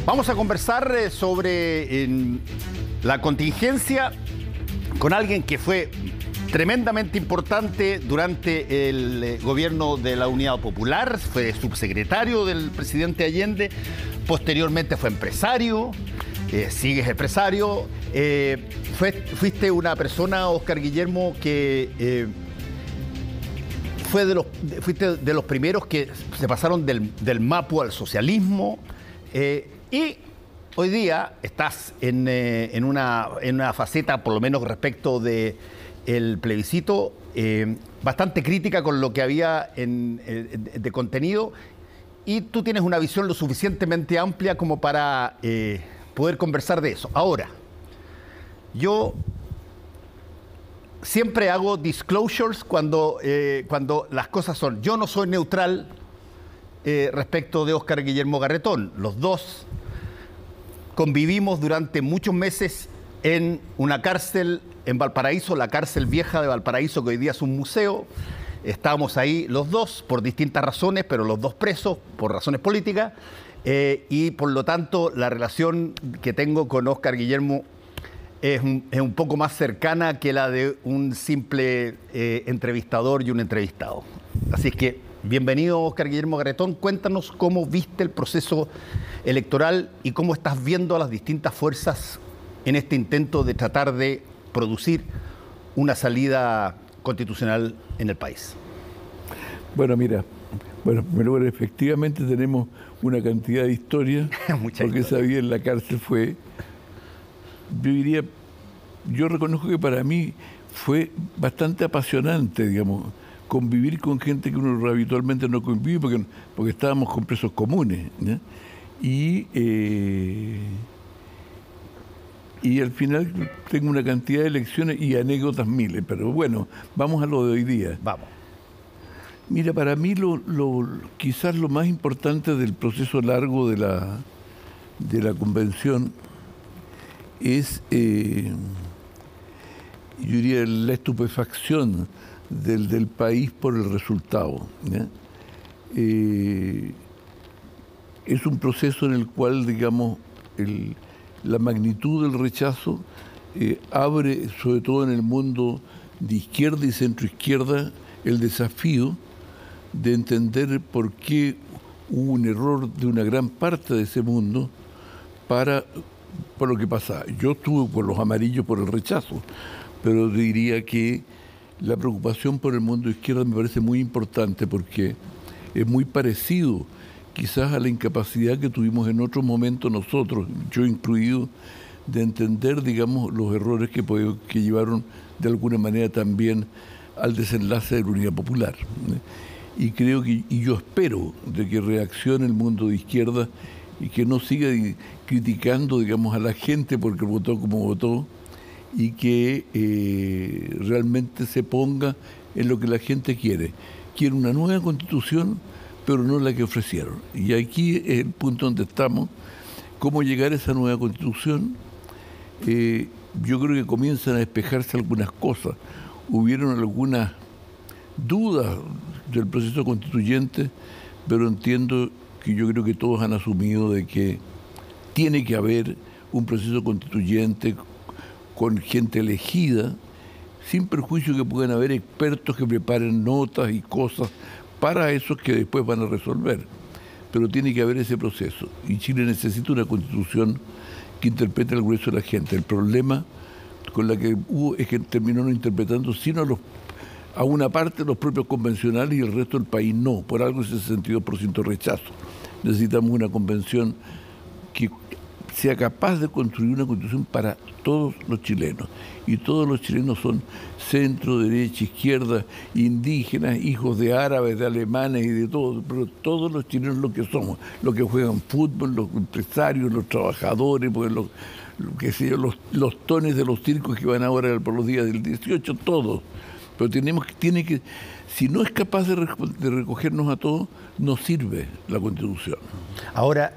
Vamos a conversar sobre la contingencia con alguien que fue tremendamente importante durante el gobierno de la Unidad Popular. Fue subsecretario del presidente Allende, posteriormente fue empresario, sigues empresario. Fuiste una persona, Óscar Guillermo, que fuiste de los primeros que se pasaron del MAPU al socialismo. Y hoy día estás en una faceta, por lo menos respecto del plebiscito, bastante crítica con lo que había de contenido, y tú tienes una visión lo suficientemente amplia como para poder conversar de eso. Ahora, yo siempre hago disclosures cuando las cosas son... Yo no soy neutral respecto de Óscar Guillermo Garretón. Los dos convivimos durante muchos meses en una cárcel en Valparaíso, la cárcel vieja de Valparaíso, que hoy día es un museo. Estábamos ahí los dos por distintas razones, pero los dos presos por razones políticas. Y por lo tanto, la relación que tengo con Óscar Guillermo es un poco más cercana que la de un simple entrevistador y un entrevistado. Así es que, bienvenido, Óscar Guillermo Garretón. Cuéntanos cómo viste el proceso electoral y cómo estás viendo a las distintas fuerzas en este intento de tratar de producir una salida constitucional en el país. Bueno, mira, primero, efectivamente tenemos una cantidad de historia, porque esa vida en la cárcel fue, yo reconozco que para mí fue bastante apasionante, digamos, convivir con gente que uno habitualmente no convive porque estábamos con presos comunes, ¿no? Y al final tengo una cantidad de lecciones y anécdotas miles, pero bueno, vamos a lo de hoy día. Vamos. Mira, para mí quizás lo más importante del proceso largo de la convención es, yo diría, la estupefacción del país por el resultado, ¿ya? Es un proceso en el cual, digamos, la magnitud del rechazo abre, sobre todo en el mundo de izquierda y centroizquierda, el desafío de entender por qué hubo un error de una gran parte de ese mundo por lo que pasaba. Yo estuve por los amarillos por el rechazo, pero diría que la preocupación por el mundo de izquierda me parece muy importante porque es muy parecido quizás a la incapacidad que tuvimos en otros momentos nosotros, yo incluido, de entender, digamos, los errores que llevaron de alguna manera también al desenlace de la Unidad Popular. Y creo que, y yo espero de que reaccione el mundo de izquierda y que no siga criticando, digamos, a la gente porque votó como votó, y que realmente se ponga en lo que la gente quiere. Quiere una nueva constitución, pero no la que ofrecieron. Y aquí es el punto donde estamos. ¿Cómo llegar a esa nueva constitución? Yo creo que comienzan a despejarse algunas cosas. Hubieron algunas dudas del proceso constituyente, pero entiendo que yo creo que todos han asumido de que tiene que haber un proceso constituyente con gente elegida, sin perjuicio que puedan haber expertos que preparen notas y cosas para esos que después van a resolver. Pero tiene que haber ese proceso. Y Chile necesita una constitución que interprete al grueso de la gente. El problema con la que hubo es que terminó no interpretando sino a una parte de los propios convencionales y el resto del país no. Por algo ese 62% rechazo. Necesitamos una convención que sea capaz de construir una constitución para todos los chilenos. Y todos los chilenos son centro, derecha, izquierda, indígenas, hijos de árabes, de alemanes y de todo, pero todos los chilenos lo que somos, los que juegan fútbol, los empresarios, los trabajadores, pues los tones de los circos que van ahora por los días del 18, todos. Pero tiene que, si no es capaz de recogernos a todos, no sirve la Constitución. Ahora,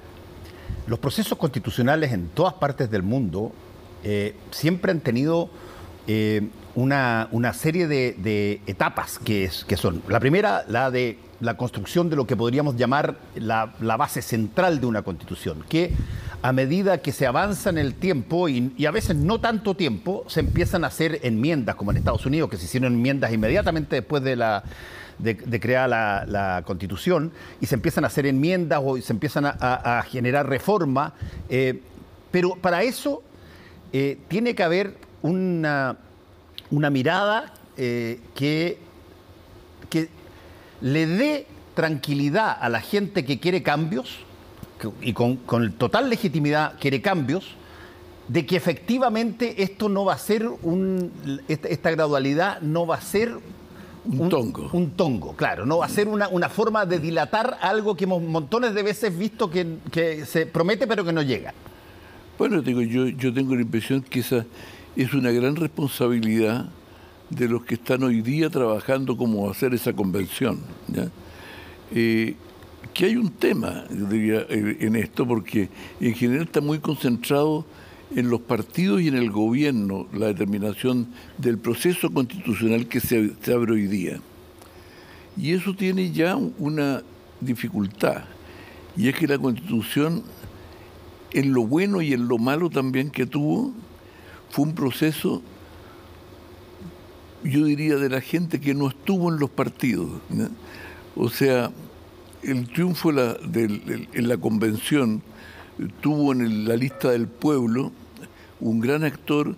los procesos constitucionales en todas partes del mundo siempre han tenido una serie de etapas que son. La primera, la de la construcción de lo que podríamos llamar la base central de una constitución, que a medida que se avanza en el tiempo, y a veces no tanto tiempo, se empiezan a hacer enmiendas, como en Estados Unidos, que se hicieron enmiendas inmediatamente después de crear la Constitución, y se empiezan a hacer enmiendas o se empiezan a generar reformas. Pero para eso tiene que haber una mirada que le dé tranquilidad a la gente que quiere cambios, y con total legitimidad quiere cambios, de que efectivamente esto no va a ser esta gradualidad no va a ser un tongo. Un tongo, claro, no va a ser una forma de dilatar algo que hemos montones de veces visto que se promete pero que no llega. Bueno, yo tengo la impresión que esa es una gran responsabilidad de los que están hoy día trabajando como hacer esa convención, ¿ya? Que hay un tema, yo diría, en esto, porque en general está muy concentrado en los partidos y en el gobierno la determinación del proceso constitucional que se abre hoy día. Y eso tiene ya una dificultad, y es que la Constitución, en lo bueno y en lo malo también que tuvo, fue un proceso, yo diría, de la gente que no estuvo en los partidos, ¿no? O sea, el triunfo en la convención tuvo en la lista del pueblo un gran actor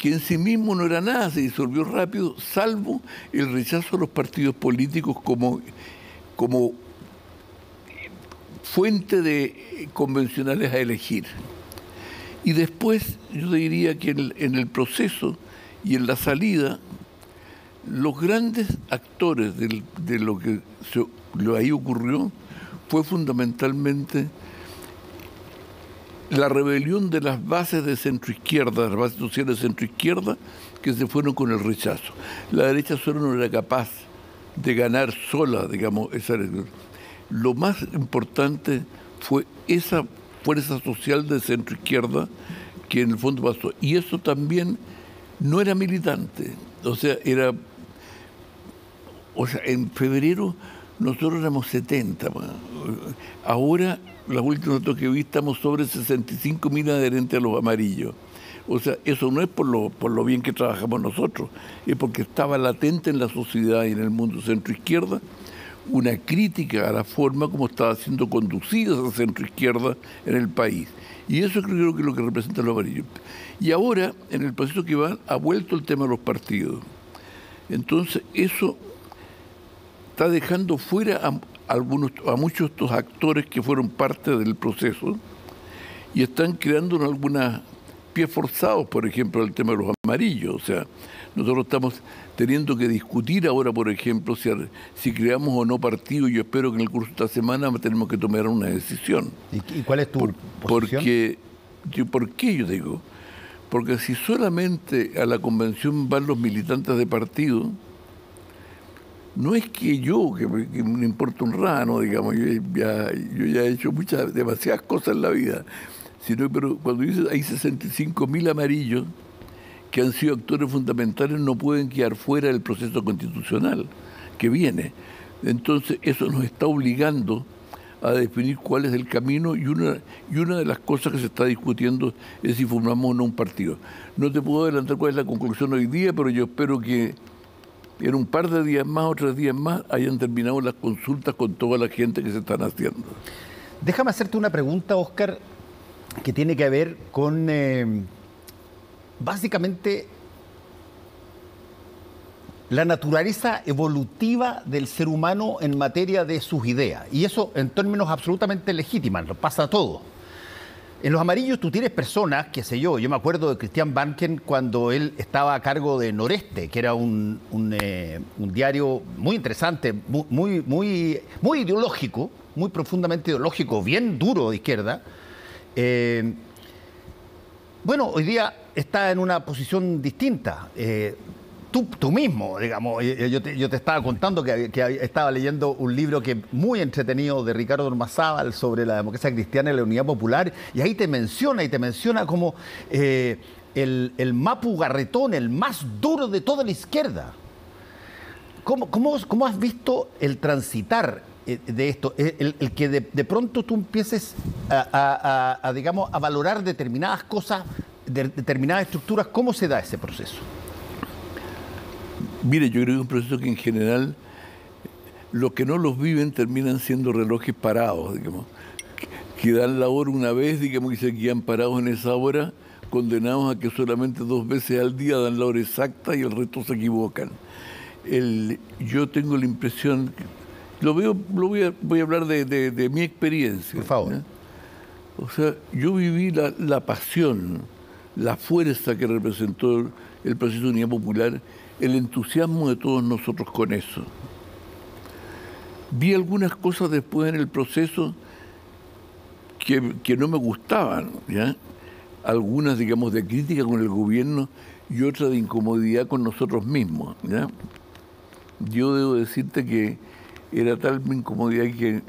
que en sí mismo no era nada, se disolvió rápido, salvo el rechazo a los partidos políticos como fuente de convencionales a elegir. Y después, yo diría que en el proceso y en la salida, los grandes actores de lo que ahí ocurrió fue fundamentalmente la rebelión de las bases de centroizquierda, las bases sociales de centroizquierda, que se fueron con el rechazo. La derecha sola no era capaz de ganar sola, digamos, esa elección. Lo más importante fue esa fuerza social de centroizquierda que en el fondo pasó. Y eso también no era militante, o sea, en febrero nosotros éramos 70, ahora, las últimas datos que vi, estamos sobre 65.000 adherentes a los amarillos. O sea, eso no es por lo bien que trabajamos nosotros, es porque estaba latente en la sociedad y en el mundo centroizquierda una crítica a la forma como estaba siendo conducida esa centroizquierda en el país. Y eso creo que es lo que representa los amarillos. Y ahora, en el proceso que va, ha vuelto el tema de los partidos. Entonces, eso está dejando fuera a muchos de estos actores que fueron parte del proceso y están creando algunos pies forzados, por ejemplo, el tema de los amarillos. O sea, nosotros estamos teniendo que discutir ahora, por ejemplo, si creamos o no partido. Yo espero que en el curso de esta semana tenemos que tomar una decisión. ¿Y cuál es tu posición? ¿Por qué yo digo? Porque si solamente a la convención van los militantes de partido, no es que me importa un rano, digamos, yo ya he hecho demasiadas cosas en la vida, pero cuando dice hay 65.000 amarillos que han sido actores fundamentales, no pueden quedar fuera del proceso constitucional que viene. Entonces eso nos está obligando a definir cuál es el camino, y una de las cosas que se está discutiendo es si formamos o no un partido. No te puedo adelantar cuál es la conclusión hoy día, pero yo espero que en un par de días más o 3 días más hayan terminado las consultas con toda la gente que se están haciendo. Déjame hacerte una pregunta, Óscar, que tiene que ver con básicamente la naturaleza evolutiva del ser humano en materia de sus ideas. Y eso en términos absolutamente legítimos, lo pasa a todos. En los amarillos tú tienes personas, qué sé yo me acuerdo de Christian Banken cuando él estaba a cargo de Noreste, que era un diario muy interesante, muy ideológico, muy profundamente ideológico, bien duro de izquierda. Bueno, hoy día está en una posición distinta. Tú mismo, digamos, yo te estaba contando que estaba leyendo un libro que muy entretenido de Ricardo Ormazábal sobre la democracia cristiana y la unidad popular, y ahí te menciona como el Mapu Garretón, el más duro de toda la izquierda. ¿Cómo has visto el transitar de esto, el que de pronto tú empieces digamos, a valorar determinadas cosas, determinadas estructuras? ¿Cómo se da ese proceso? Mire, yo creo que es un proceso que en general los que no los viven terminan siendo relojes parados, digamos, que dan la hora una vez, digamos, y se quedan parados en esa hora, condenados a que solamente 2 veces al día dan la hora exacta y el resto se equivocan. Yo tengo la impresión, voy a hablar de mi experiencia. Por favor. ¿Ya? O sea, yo viví la pasión, la fuerza que representó el proceso de unidad popular, el entusiasmo de todos nosotros con eso. Vi algunas cosas después en el proceso que no me gustaban, ¿ya? Algunas, digamos, de crítica con el gobierno y otras de incomodidad con nosotros mismos, ¿ya? Yo debo decirte que era tal mi incomodidad que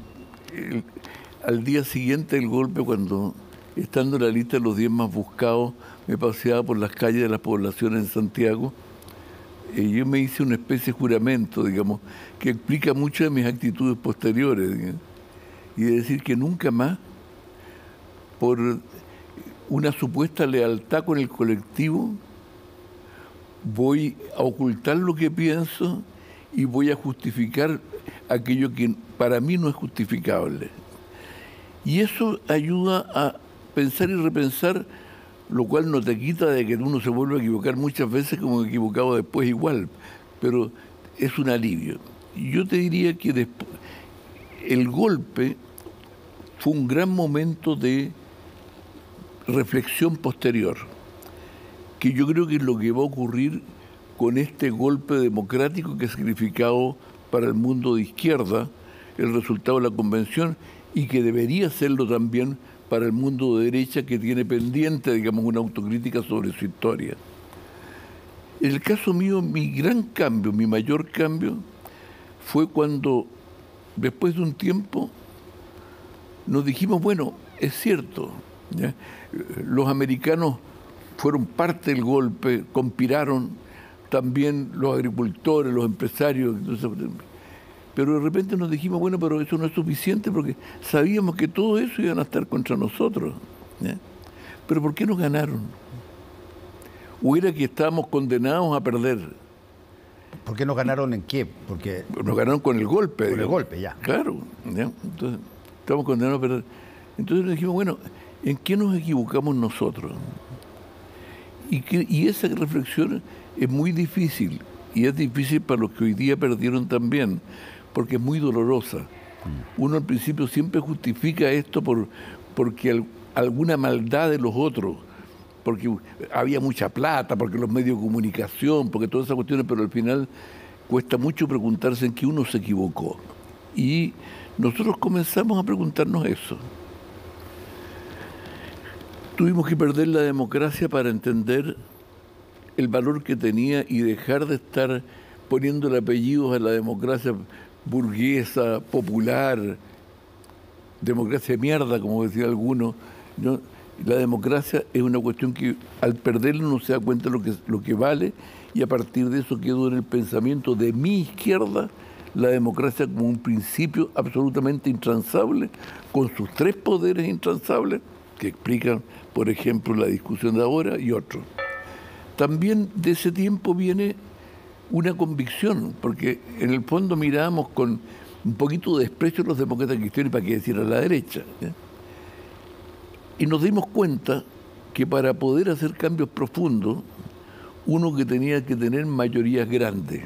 al día siguiente del golpe, cuando estando en la lista de los 10 más buscados, me paseaba por las calles de las poblaciones en Santiago, yo me hice una especie de juramento, digamos, que explica muchas de mis actitudes posteriores, digamos, y de decir que nunca más, por una supuesta lealtad con el colectivo, voy a ocultar lo que pienso y voy a justificar aquello que para mí no es justificable. Y eso ayuda a pensar y repensar, lo cual no te quita de que uno se vuelva a equivocar muchas veces como equivocado después igual, pero es un alivio. Yo te diría que el golpe fue un gran momento de reflexión posterior, que yo creo que es lo que va a ocurrir con este golpe democrático que ha significado para el mundo de izquierda el resultado de la convención y que debería serlo también para el mundo de derecha, que tiene pendiente, digamos, una autocrítica sobre su historia. En el caso mío, mi gran cambio, mi mayor cambio, fue cuando, después de un tiempo, nos dijimos, bueno, es cierto, ¿ya? Los americanos fueron parte del golpe, conspiraron, también los agricultores, los empresarios, entonces, pero de repente nos dijimos, bueno, pero eso no es suficiente porque sabíamos que todo eso iban a estar contra nosotros, ¿ya? Pero ¿por qué nos ganaron? ¿O era que estábamos condenados a perder? ¿Por qué nos ganaron en qué? Porque nos ganaron con el golpe. Con el golpe, ya. Claro, ¿ya? Entonces, estamos condenados a perder. Entonces nos dijimos, bueno, ¿en qué nos equivocamos nosotros? Y esa reflexión es muy difícil, y es difícil para los que hoy día perdieron también, porque es muy dolorosa. Uno al principio siempre justifica esto porque alguna maldad de los otros, porque había mucha plata, porque los medios de comunicación, porque todas esas cuestiones, pero al final cuesta mucho preguntarse en qué uno se equivocó. Y nosotros comenzamos a preguntarnos eso. Tuvimos que perder la democracia para entender el valor que tenía y dejar de estar poniéndole apellidos a la democracia burguesa, popular, democracia de mierda, como decía alguno, ¿no? La democracia es una cuestión que al perderla uno se da cuenta de lo que vale, y a partir de eso quedó en el pensamiento de mi izquierda la democracia como un principio absolutamente intransable, con sus 3 poderes intransables, que explican, por ejemplo, la discusión de ahora y otros. También de ese tiempo viene una convicción, porque en el fondo mirábamos con un poquito de desprecio a los demócratas cristianos, y para qué decir a la derecha, ¿ya? Y nos dimos cuenta que para poder hacer cambios profundos, uno que tenía que tener mayorías grandes.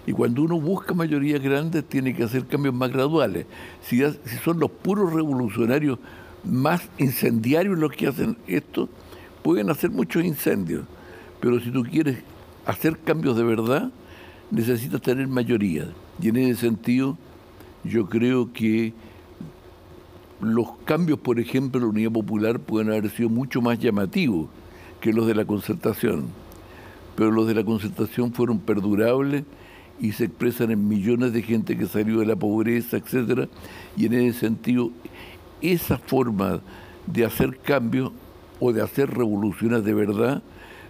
Y cuando uno busca mayorías grandes, tiene que hacer cambios más graduales. Si son los puros revolucionarios más incendiarios los que hacen esto, pueden hacer muchos incendios. Pero si tú quieres hacer cambios de verdad, necesitas tener mayoría. Y en ese sentido, yo creo que los cambios, por ejemplo, en la Unidad Popular pueden haber sido mucho más llamativos que los de la Concertación. Pero los de la Concertación fueron perdurables y se expresan en millones de gente que salió de la pobreza, etcétera. Y en ese sentido, esa forma de hacer cambios o de hacer revoluciones de verdad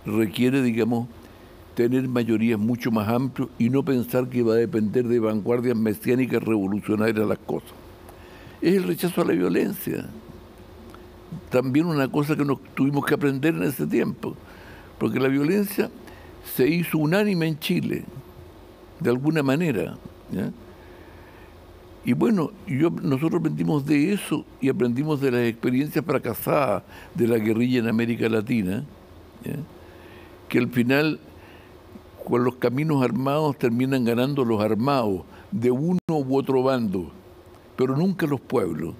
requiere, digamos, tener mayorías mucho más amplias y no pensar que va a depender de vanguardias mesiánicas revolucionarias las cosas. Es el rechazo a la violencia. También una cosa que nos tuvimos que aprender en ese tiempo, porque la violencia se hizo unánime en Chile, de alguna manera, ¿ya? Y bueno, nosotros aprendimos de eso y aprendimos de las experiencias fracasadas de la guerrilla en América Latina, ¿ya? Que al final, con los caminos armados, terminan ganando los armados de uno u otro bando, pero nunca los pueblos.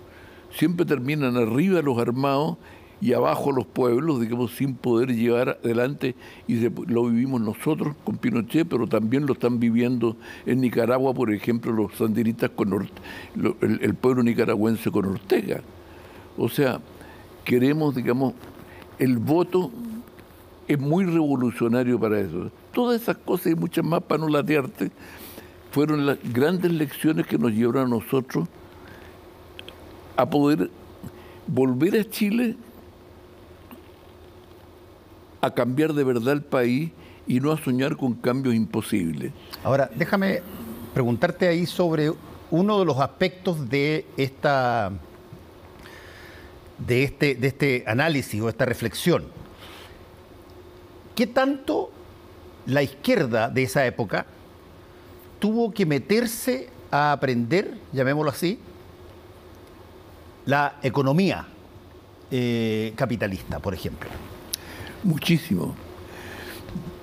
Siempre terminan arriba los armados y abajo los pueblos, digamos, sin poder llevar adelante, y lo vivimos nosotros con Pinochet, pero también lo están viviendo en Nicaragua, por ejemplo, los sandinistas con el pueblo nicaragüense con Ortega. O sea, queremos, digamos, el voto es muy revolucionario para eso. Todas esas cosas y muchas más, para no latearte, fueron las grandes lecciones que nos llevaron a nosotros a poder volver a Chile a cambiar de verdad el país y no a soñar con cambios imposibles. Ahora, déjame preguntarte ahí sobre uno de los aspectos de este análisis o esta reflexión. ¿Qué tanto la izquierda de esa época tuvo que meterse a aprender, llamémoslo así, la economía capitalista, por ejemplo? Muchísimo.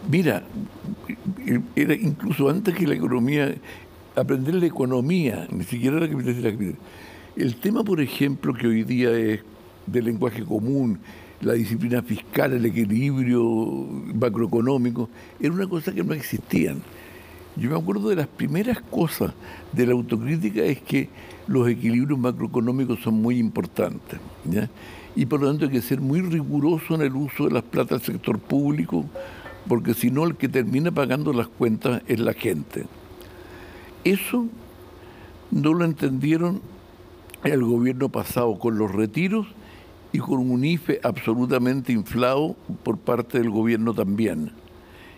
Mira, era incluso antes que la economía, aprender la economía, ni siquiera la capitalista. El tema, por ejemplo, que hoy día es del lenguaje común, la disciplina fiscal, el equilibrio macroeconómico, era una cosa que no existían. Yo me acuerdo de las primeras cosas de la autocrítica es que los equilibrios macroeconómicos son muy importantes, ¿ya? Y por lo tanto hay que ser muy riguroso en el uso de las plata del sector público, porque si no el que termina pagando las cuentas es la gente. Eso no lo entendieron el gobierno pasado con los retiros y con un IFE absolutamente inflado por parte del gobierno también.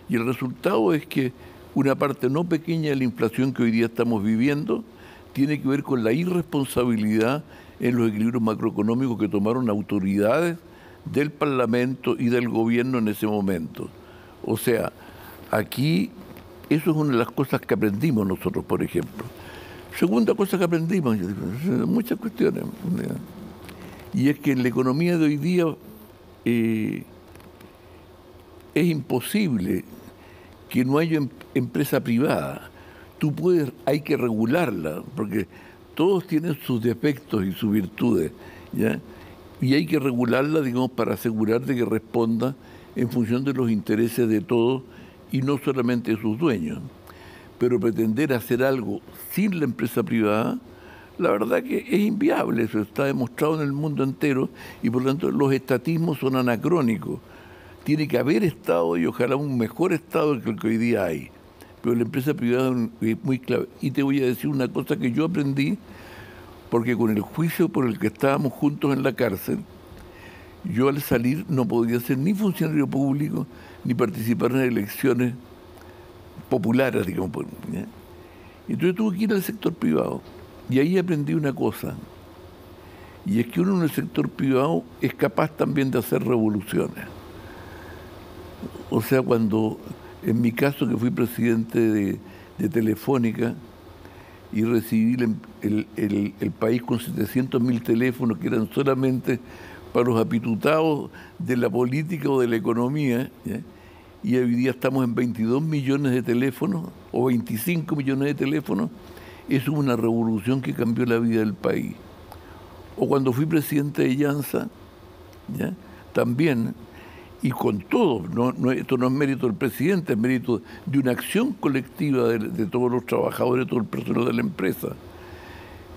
Y el resultado es que una parte no pequeña de la inflación que hoy día estamos viviendo tiene que ver con la irresponsabilidad en los equilibrios macroeconómicos que tomaron autoridades del Parlamento y del gobierno en ese momento. O sea, aquí eso es una de las cosas que aprendimos nosotros, por ejemplo. Segunda cosa que aprendimos, muchas cuestiones, y es que en la economía de hoy día es imposible que no haya empresa privada. Hay que regularla, porque todos tienen sus defectos y sus virtudes, ¿ya? Y hay que regularla, digamos, para asegurar de que responda en función de los intereses de todos y no solamente de sus dueños. Pero pretender hacer algo sin la empresa privada, la verdad que es inviable. Eso está demostrado en el mundo entero y por lo tanto los estatismos son anacrónicos. Tiene que haber Estado y ojalá un mejor Estado que el que hoy día hay. Pero la empresa privada es muy clave. Y te voy a decir una cosa que yo aprendí, porque con el juicio por el que estábamos juntos en la cárcel, yo al salir no podía ser ni funcionario público, ni participar en elecciones populares, digamos. ¿Ya? Entonces tuve que ir al sector privado. Y ahí aprendí una cosa. Y es que uno en el sector privado es capaz también de hacer revoluciones. O sea, cuando, en mi caso, que fui presidente de Telefónica y recibí el país con 700.000 teléfonos que eran solamente para los apitutados de la política o de la economía, ¿ya? Y hoy día estamos en 22 millones de teléfonos o 25 millones de teléfonos, eso es una revolución que cambió la vida del país. O cuando fui presidente de Llanza, ¿ya? También, y con todo, esto no es mérito del presidente, es mérito de una acción colectiva de todos los trabajadores, de todo el personal de la empresa.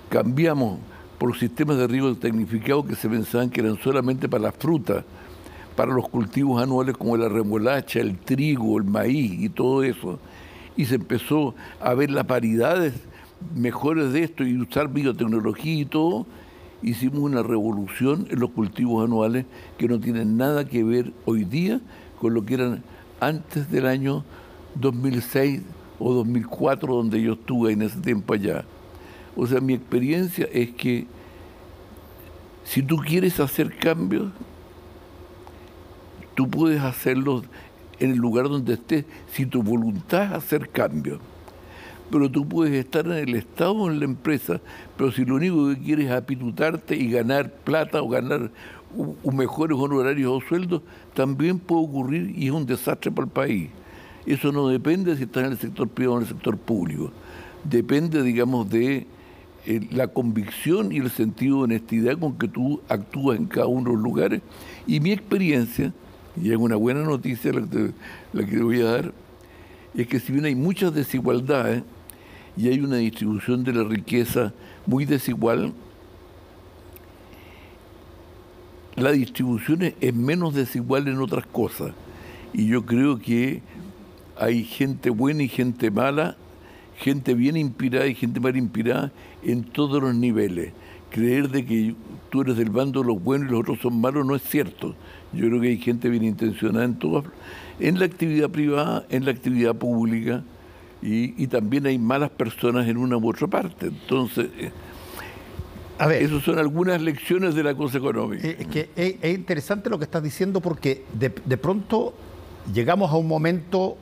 Cambiamos por sistemas de riego tecnificado que se pensaban que eran solamente para las frutas, para los cultivos anuales como la remolacha, el trigo, el maíz y todo eso. Y se empezó a ver las paridades mejores de esto y usar biotecnología y todo. Hicimos una revolución en los cultivos anuales que no tienen nada que ver hoy día con lo que eran antes del año 2006 o 2004, donde yo estuve en ese tiempo allá. O sea, mi experiencia es que si tú quieres hacer cambios, tú puedes hacerlos en el lugar donde estés, si tu voluntad es hacer cambios. Pero tú puedes estar en el Estado o en la empresa, pero si lo único que quieres es apitutarte y ganar plata o ganar mejores honorarios o sueldos, también puede ocurrir y es un desastre para el país. Eso no depende si estás en el sector privado o en el sector público. Depende, digamos, de la convicción y el sentido de honestidad con que tú actúas en cada uno de los lugares. Y mi experiencia, y es una buena noticia la que te voy a dar, es que si bien hay muchas desigualdades y hay una distribución de la riqueza muy desigual, la distribución es menos desigual en otras cosas. Y yo creo que hay gente buena y gente mala, gente bien inspirada y gente mal inspirada en todos los niveles. Creer de que tú eres del bando de los buenos y los otros son malos no es cierto. Yo creo que hay gente bien intencionada en la actividad privada, en la actividad pública, y también hay malas personas en una u otra parte. Entonces, a ver, esas son algunas lecciones de la cosa económica. Es que es interesante lo que estás diciendo, porque de pronto llegamos a un momento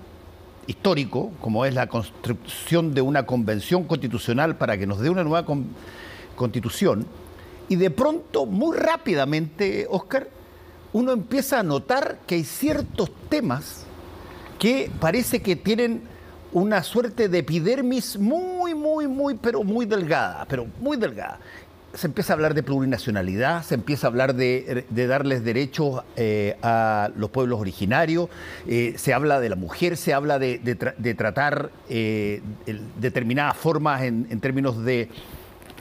histórico, como es la construcción de una convención constitucional para que nos dé una nueva constitución, y de pronto, muy rápidamente, Óscar, uno empieza a notar que hay ciertos temas que parece que tienen una suerte de epidermis pero muy delgada, Se empieza a hablar de plurinacionalidad, se empieza a hablar de darles derechos a los pueblos originarios, se habla de la mujer, se habla de tratar determinadas formas en términos de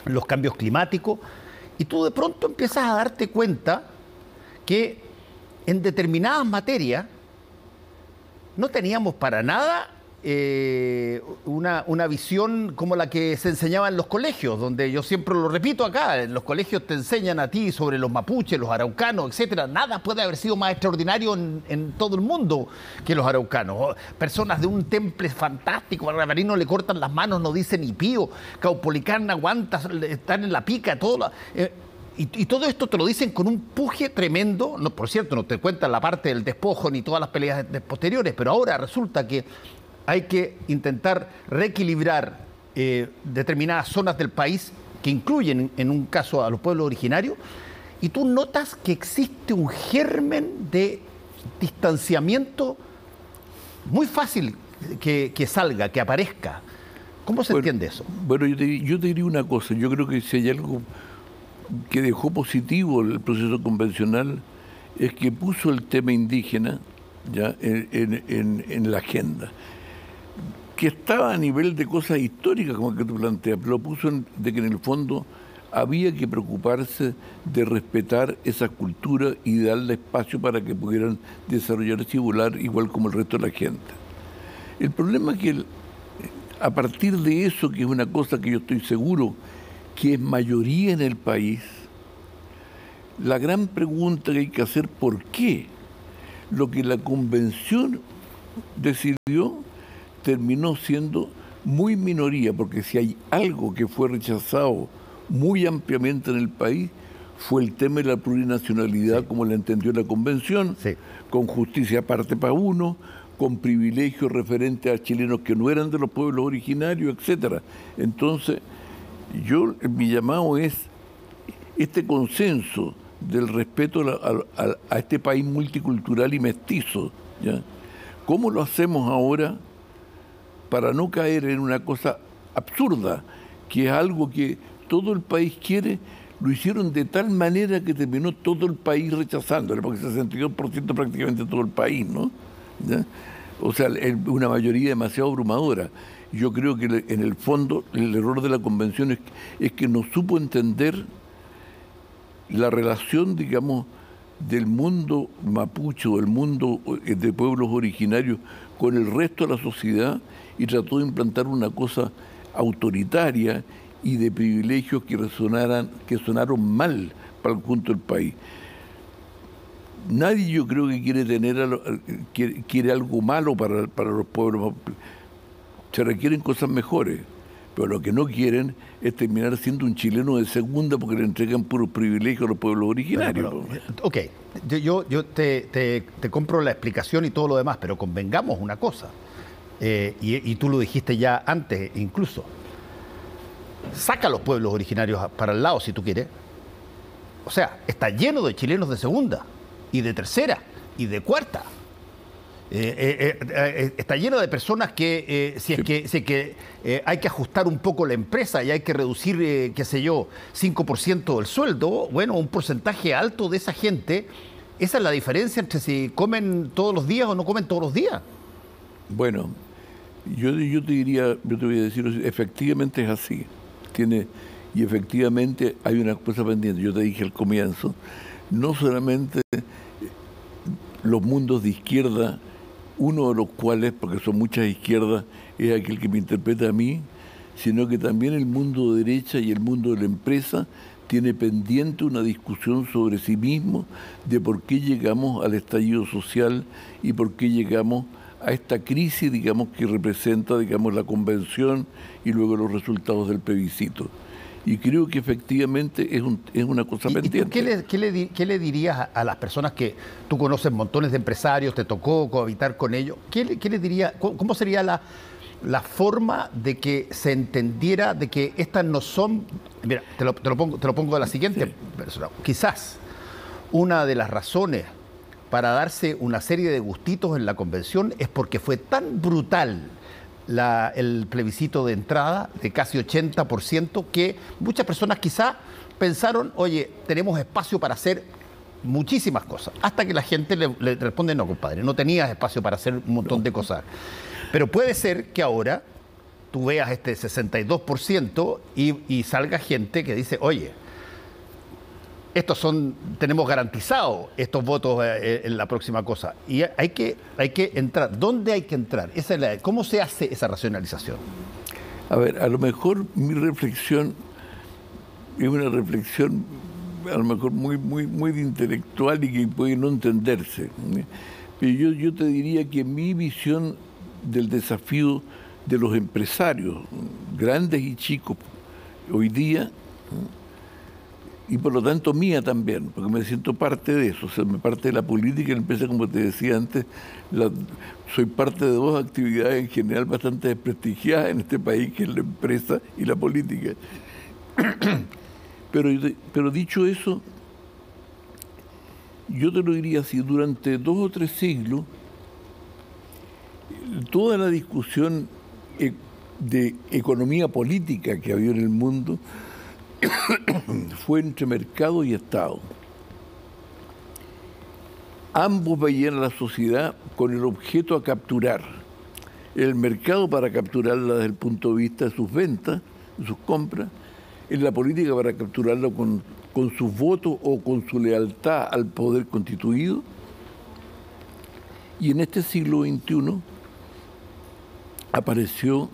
los cambios climáticos, y tú de pronto empiezas a darte cuenta que en determinadas materias no teníamos para nada una visión como la que se enseñaba en los colegios, donde yo siempre lo repito acá, en los colegios te enseñan a ti sobre los mapuches, los araucanos, etcétera. Nada puede haber sido más extraordinario en todo el mundo que los araucanos. Personas de un temple fantástico, al rabarino le cortan las manos, no dicen ni pío, Caupolicán aguanta, están en la pica, todo. Y todo esto te lo dicen con un puje tremendo. No, por cierto, no te cuentan la parte del despojo ni todas las peleas posteriores, pero ahora resulta que hay que intentar reequilibrar determinadas zonas del país que incluyen, en un caso, a los pueblos originarios, y tú notas que existe un germen de distanciamiento muy fácil que salga, que aparezca. ¿Cómo se entiende eso? Bueno, yo te diría una cosa. Yo creo que si hay algo que dejó positivo el proceso convencional es que puso el tema indígena ya en la agenda, que estaba a nivel de cosas históricas como que tú planteas, pero lo puso de que en el fondo había que preocuparse de respetar esa cultura y darle espacio para que pudieran desarrollarse y volar igual como el resto de la gente. El problema es que a partir de eso, que es una cosa que yo estoy seguro que es mayoría en el país, la gran pregunta que hay que hacer, ¿por qué lo que la convención decidió terminó siendo muy minoría? Porque si hay algo que fue rechazado muy ampliamente en el país, fue el tema de la plurinacionalidad, sí, como la entendió la convención, sí, con justicia aparte para uno, con privilegios referentes a chilenos que no eran de los pueblos originarios, etcétera. Entonces, mi llamado es este consenso del respeto a este país multicultural y mestizo, ¿ya? ¿Cómo lo hacemos ahora para no caer en una cosa absurda, que es algo que todo el país quiere? Lo hicieron de tal manera que terminó todo el país rechazándolo, porque 62% prácticamente todo el país, ¿no? ¿Ya? O sea, una mayoría demasiado abrumadora. Yo creo que en el fondo el error de la convención es que no supo entender la relación, digamos, del mundo mapuche o el mundo de pueblos originarios con el resto de la sociedad, y trató de implantar una cosa autoritaria y de privilegios que sonaron mal para el conjunto del país. nadie yo creo que quiere quiere algo malo para los pueblos. Se requieren cosas mejores, pero lo que no quieren es terminar siendo un chileno de segunda porque le entregan puros privilegios a los pueblos originarios. Ok, yo te compro la explicación y todo lo demás, pero convengamos una cosa, y tú lo dijiste ya antes incluso. Saca a los pueblos originarios para el lado si tú quieres. O sea, está lleno de chilenos de segunda y de tercera y de cuarta. Está lleno de personas que si es que hay que ajustar un poco la empresa y hay que reducir, qué sé yo, 5% del sueldo, bueno, un porcentaje alto de esa gente, esa es la diferencia entre si comen todos los días o no comen todos los días. Bueno, yo te voy a decir, efectivamente es así. Y efectivamente hay una cosa pendiente. Yo te dije al comienzo, no solamente los mundos de izquierda, uno de los cuales, porque son muchas izquierdas, es aquel que me interpreta a mí, sino que también el mundo de derecha y el mundo de la empresa tiene pendiente una discusión sobre sí mismo de por qué llegamos al estallido social y por qué llegamos a esta crisis, digamos, que representa, digamos, la convención y luego los resultados del plebiscito. Y creo que efectivamente es una cosa pendiente. ¿Y qué le dirías a las personas que tú conoces montones de empresarios, te tocó cohabitar con ellos? ¿Qué le dirías? ¿Cómo sería la forma de que se entendiera de que estas no son... Mira, te lo pongo de la siguiente persona. Quizás una de las razones para darse una serie de gustitos en la convención es porque fue tan brutal el plebiscito de entrada de casi 80% que muchas personas quizás pensaron, oye, tenemos espacio para hacer muchísimas cosas, hasta que la gente le responde, no, compadre, no tenías espacio para hacer un montón de cosas. Pero puede ser que ahora tú veas este 62% y salga gente que dice, oye, tenemos garantizados estos votos en la próxima cosa. Y hay que entrar. ¿Dónde hay que entrar? ¿Cómo se hace esa racionalización? A ver, a lo mejor mi reflexión es una reflexión a lo mejor muy intelectual y que puede no entenderse. Pero yo te diría que mi visión del desafío de los empresarios, grandes y chicos, hoy día, y por lo tanto mía también, porque me siento parte de eso, o sea, me parte de la política y la empresa, como te decía antes, soy parte de dos actividades en general bastante desprestigiadas en este país, que es la empresa y la política. Pero dicho eso, yo te lo diría así, durante 2 o 3 siglos, toda la discusión de economía política que había en el mundo fue entre mercado y Estado. Ambos veían a la sociedad con el objeto a capturar. El mercado para capturarla desde el punto de vista de sus ventas, de sus compras, en la política para capturarla con sus votos o con su lealtad al poder constituido. Y en este siglo XXI apareció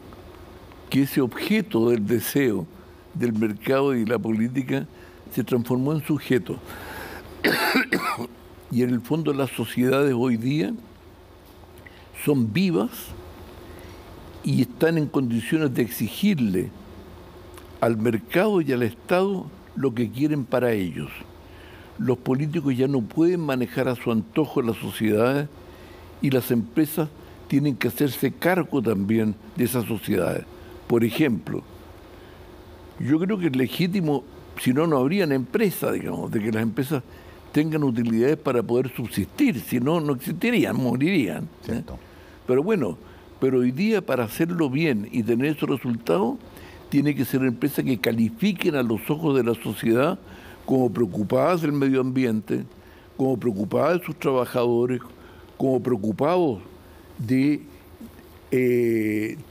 que ese objeto del deseo del mercado y la política se transformó en sujeto. Y en el fondo las sociedades hoy día son vivas y están en condiciones de exigirle al mercado y al Estado lo que quieren para ellos. Los políticos ya no pueden manejar a su antojo las sociedades y las empresas tienen que hacerse cargo también de esas sociedades. Por ejemplo, yo creo que es legítimo, si no, no habrían empresas, digamos, de que las empresas tengan utilidades para poder subsistir, si no, no existirían, morirían. Pero bueno, pero hoy día para hacerlo bien y tener esos resultados, tiene que ser empresas que califiquen a los ojos de la sociedad como preocupadas del medio ambiente, como preocupadas de sus trabajadores, como preocupados de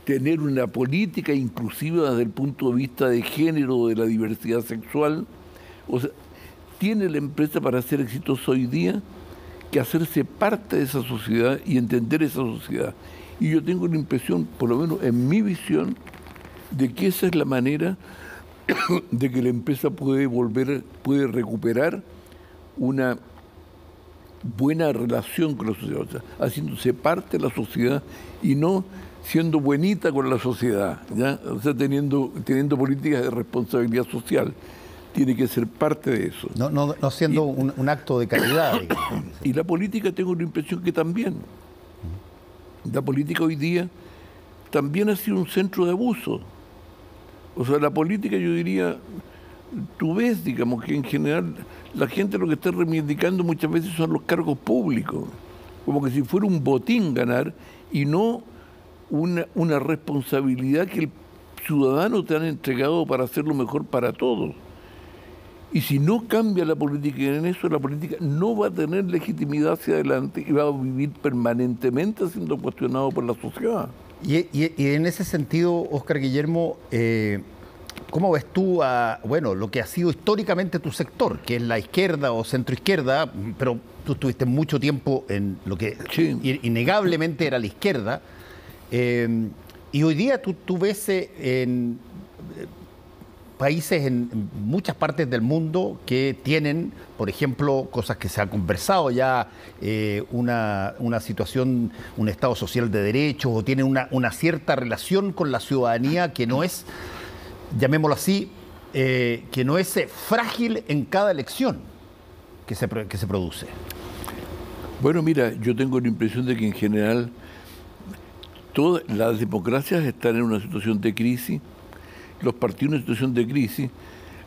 tener una política inclusiva desde el punto de vista de género, de la diversidad sexual. O sea, tiene la empresa para ser exitosa hoy día que hacerse parte de esa sociedad y entender esa sociedad. Y yo tengo la impresión, por lo menos en mi visión, de que esa es la manera de que la empresa puede recuperar una buena relación con la sociedad, o sea, haciéndose parte de la sociedad y no siendo buenita con la sociedad, ¿ya? O sea, teniendo políticas de responsabilidad social. Tiene que ser parte de eso. No siendo un acto de caridad, digamos. Y la política, tengo la impresión que también. La política hoy día también ha sido un centro de abuso. O sea, la política, yo diría, tú ves, digamos, que en general la gente lo que está reivindicando muchas veces son los cargos públicos, como que si fuera un botín ganar y no una responsabilidad que el ciudadano te han entregado para hacerlo mejor para todos. Y si no cambia la política en eso, la política no va a tener legitimidad hacia adelante y va a vivir permanentemente siendo cuestionado por la sociedad. Y en ese sentido, Óscar Guillermo, ¿cómo ves tú lo que ha sido históricamente tu sector, que es la izquierda o centroizquierda, pero tú estuviste mucho tiempo en lo que innegablemente era la izquierda, y hoy día tú ves en países en muchas partes del mundo que tienen, por ejemplo, cosas que se han conversado ya, una situación, un Estado social de derechos, o tienen una cierta relación con la ciudadanía que no es, llamémoslo así, que no es frágil en cada elección que se produce. Bueno, mira, yo tengo la impresión de que en general todas las democracias están en una situación de crisis, los partidos en una situación de crisis.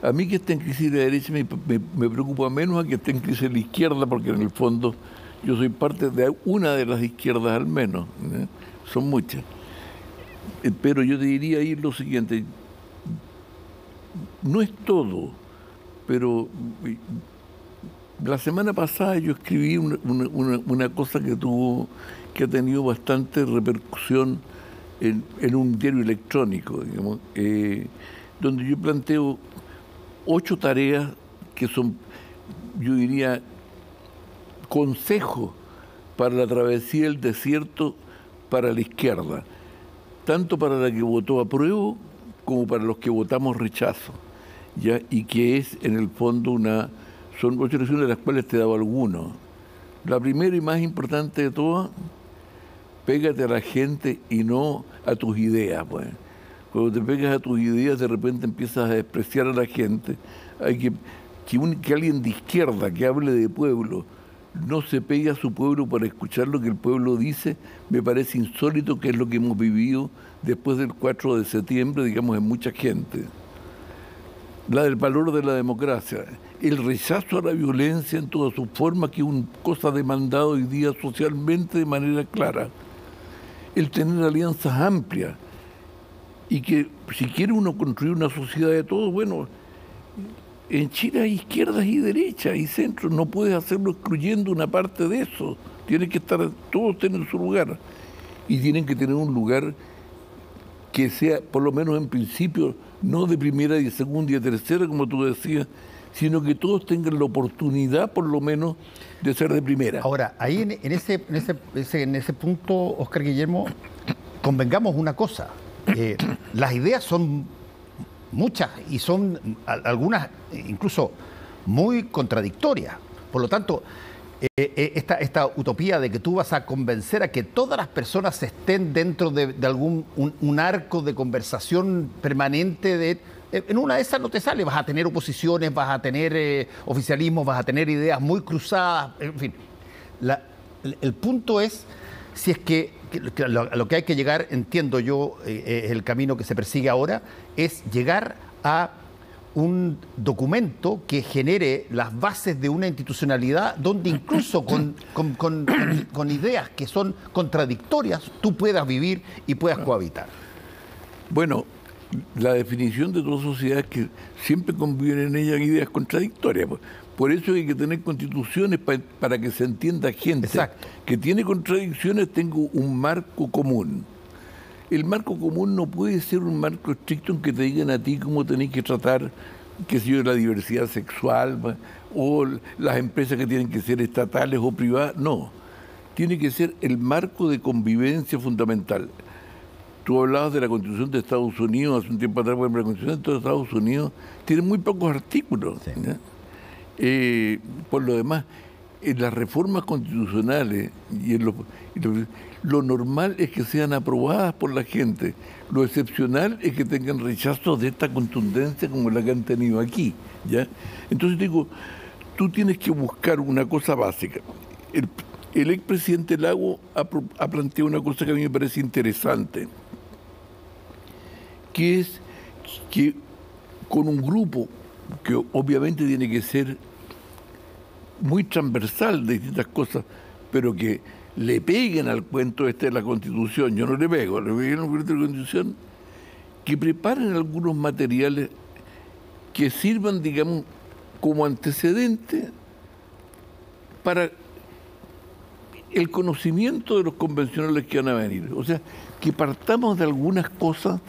A mí que esté en crisis de la derecha me preocupa menos a que esté en crisis de la izquierda, porque en el fondo yo soy parte de una de las izquierdas al menos, ¿eh? Son muchas. Pero yo te diría ahí lo siguiente, no es todo, pero la semana pasada yo escribí una cosa que ha tenido bastante repercusión en un diario electrónico, digamos, donde yo planteo 8 tareas que son, yo diría, consejos para la travesía del desierto para la izquierda, tanto para la que votó apruebo como para los que votamos rechazo, ¿ya? Y que es en el fondo son 8 lecciones de las cuales te he dado algunos. La primera y más importante de todas: pégate a la gente y no a tus ideas, pues. Cuando te pegas a tus ideas, de repente empiezas a despreciar a la gente. Hay que alguien de izquierda que hable de pueblo no se pegue a su pueblo para escuchar lo que el pueblo dice, me parece insólito, que es lo que hemos vivido después del 4 de septiembre, digamos, en mucha gente. La del valor de la democracia, el rechazo a la violencia en todas sus formas, que es una cosa demandada hoy día socialmente de manera clara. El tener alianzas amplias, y que si quiere uno construir una sociedad de todos, bueno, en Chile hay izquierdas y derechas y centros, no puedes hacerlo excluyendo una parte de eso, tienen que estar, todos tienen su lugar, y tienen que tener un lugar que sea, por lo menos en principio, no de primera y de segunda y de tercera, como tú decías, sino que todos tengan la oportunidad, por lo menos, de ser de primera. Ahora, ahí en ese punto, Óscar Guillermo, convengamos una cosa. Las ideas son muchas y son algunas incluso muy contradictorias. Por lo tanto, esta utopía de que tú vas a convencer a que todas las personas estén dentro de algún un arco de conversación permanente, en una de esas no te sale, vas a tener oposiciones, vas a tener oficialismos, vas a tener ideas muy cruzadas, en fin. El punto es, si es que a lo que hay que llegar, entiendo yo, el camino que se persigue ahora, es llegar a un documento que genere las bases de una institucionalidad donde incluso con ideas que son contradictorias tú puedas vivir y puedas cohabitar. Bueno, la definición de toda sociedad es que siempre conviven en ella ideas contradictorias. Por eso hay que tener constituciones para que se entienda gente. Exacto. Que tiene contradicciones, tengo un marco común. El marco común no puede ser un marco estricto en que te digan a ti cómo tenés que tratar, qué sé yo, la diversidad sexual, o las empresas que tienen que ser estatales o privadas. No, tiene que ser el marco de convivencia fundamental. Tú hablabas de la Constitución de Estados Unidos hace un tiempo atrás. Bueno, la Constitución de Estados Unidos tiene muy pocos artículos. Sí. Por lo demás, en las reformas constitucionales y lo normal es que sean aprobadas por la gente. Lo excepcional es que tengan rechazos de esta contundencia como la que han tenido aquí, ¿ya? Entonces digo, tú tienes que buscar una cosa básica. El expresidente Lago ha planteado una cosa que a mí me parece interesante, que es que con un grupo que obviamente tiene que ser muy transversal de distintas cosas, pero que le peguen al cuento este de la Constitución, yo no le pego, le peguen al cuento de la Constitución, que preparen algunos materiales que sirvan, digamos, como antecedente para el conocimiento de los convencionales que van a venir. O sea, que partamos de algunas cosas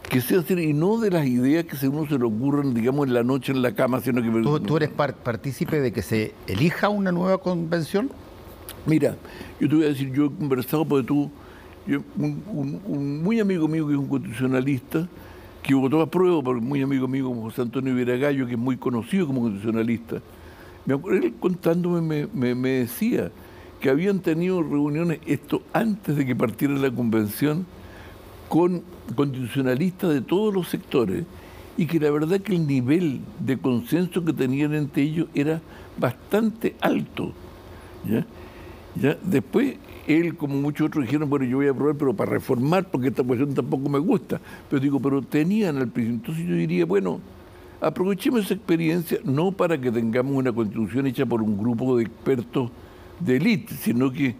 que sean y no de las ideas que a uno se le ocurran, digamos, en la noche en la cama, sino que... ¿Tú eres partícipe de que se elija una nueva convención? Mira, yo te voy a decir, yo he conversado, porque un muy amigo mío que es un constitucionalista, que votó a prueba, porque muy amigo mío como José Antonio Viragallo, que es muy conocido como constitucionalista, él contándome me decía que habían tenido reuniones, esto antes de que partiera la convención, con constitucionalistas de todos los sectores, y que la verdad que el nivel de consenso que tenían entre ellos era bastante alto, ¿ya? Después, él, como muchos otros, dijeron, bueno, yo voy a aprobar, pero para reformar, porque esta cuestión tampoco me gusta. Pero digo, pero tenían al principio. Entonces yo diría, bueno, aprovechemos esa experiencia, no para que tengamos una constitución hecha por un grupo de expertos de élite, sino que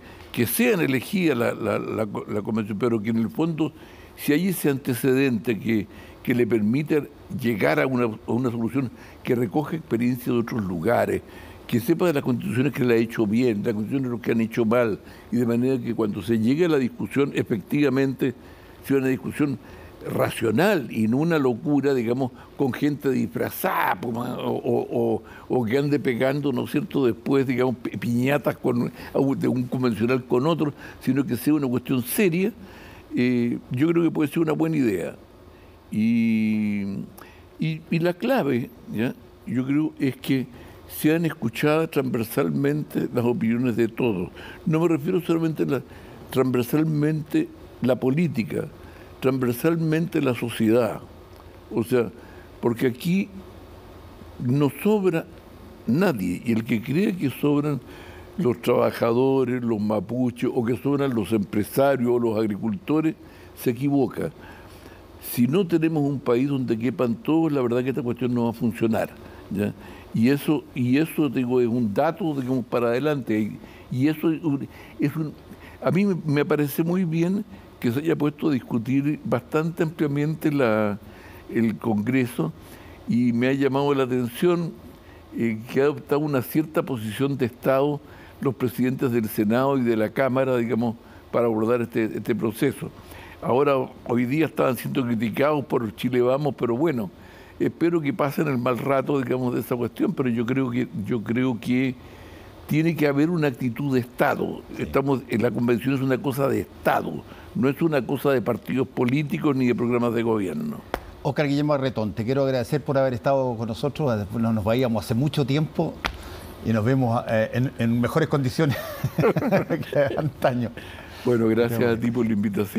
sean elegidas la convención, pero que en el fondo, si hay ese antecedente que le permita llegar a una solución que recoge experiencia de otros lugares, que sepa de las constituciones que le ha hecho bien, de las constituciones de los que han hecho mal, y de manera que cuando se llegue a la discusión, efectivamente, sea una discusión racional y no una locura, digamos, con gente disfrazada o que ande pegando, ¿no es cierto?, después, digamos, piñatas de un convencional con otro, sino que sea una cuestión seria. Yo creo que puede ser una buena idea. Y la clave, ¿ya?, yo creo, es que sean escuchadas transversalmente las opiniones de todos. No me refiero solamente transversalmente la política, transversalmente la sociedad. O sea, porque aquí no sobra nadie, y el que cree que sobran los trabajadores, los mapuches, o que sobran los empresarios o los agricultores, se equivoca. Si no tenemos un país donde quepan todos, la verdad que esta cuestión no va a funcionar, ¿ya? Y eso digo, es un dato, digamos, para adelante. Y eso a mí me parece muy bien que se haya puesto a discutir bastante ampliamente el Congreso, y me ha llamado la atención que ha adoptado una cierta posición de Estado los presidentes del Senado y de la Cámara, digamos, para abordar este proceso. Ahora, hoy día estaban siendo criticados por Chile Vamos, pero bueno, espero que pasen el mal rato, digamos, de esa cuestión, pero yo creo que tiene que haber una actitud de Estado. Estamos en la convención, es una cosa de Estado, no es una cosa de partidos políticos ni de programas de gobierno. Óscar Guillermo Garretón, te quiero agradecer por haber estado con nosotros. Después nos veíamos hace mucho tiempo y nos vemos en mejores condiciones que antaño. Bueno, gracias a ti por la invitación.